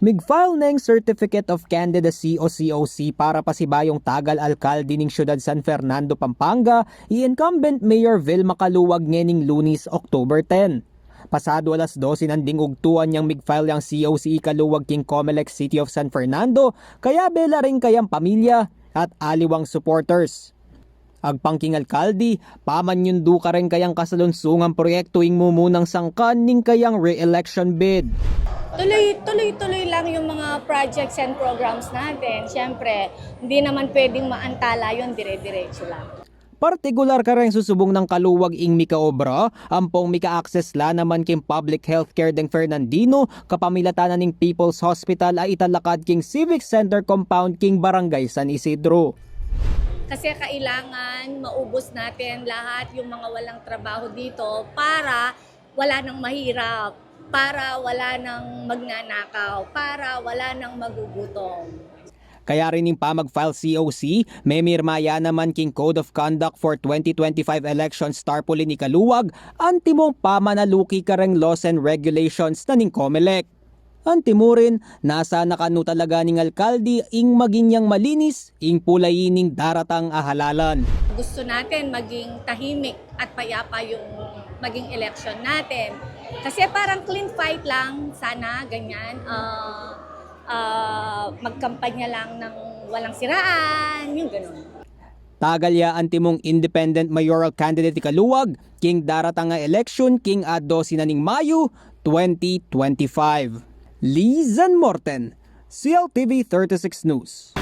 Migfile ng Certificate of Candidacy o COC para pasibayong tagal alkalde ning siyudad San Fernando, Pampanga, i-incumbent Mayor Vilma Caluwag ngening Lunes, October 10. Pasado alas 12 nanding ugtuan niyang migfile yang COC Caluwag king Comelec City of San Fernando, kaya bela rin kayang pamilya at aliwang supporters. Agpangking alkalde, pamanyundo ka rin kayang kasalunsungang proyekto ing mumunang sangkan ning kayang re-election bid. Tuloy-tuloy lang yung mga projects and programs natin. Siyempre, hindi naman pwedeng maantala yun, dire-diretso lang. Partikular ka rin susubong ng Caluwag ing mikaobra, ampong mika-access la naman king public healthcare deng Fernandino, kapamilatanan ning People's Hospital ay italakad king Civic Center compound king Barangay San Isidro. Kasi kailangan maubos natin lahat yung mga walang trabaho dito para wala nang mahirap, para wala nang magnanakaw, para wala nang magugutom. Kaya rin yung pamag-file COC, may mirmaya naman king Code of Conduct for 2025 elections tarpaulin ni Caluwag, antimong pamanaluki ka ring laws and regulations na ning Comelec. Antimo rin, nasa nakanu talaga ning alkalde ing maginyang malinis, ing pulayining daratang ahalalan. Gusto natin maging tahimik at payapa yung maging election natin. Kasi parang clean fight lang, sana ganyan. Magkampanya lang ng walang siraan, yung ganun. Tagalya antimong independent mayoral candidate ni Caluwag, king daratang nga election king addo sinaning Mayo 2025. Lizan Morten, CLTV 36 News.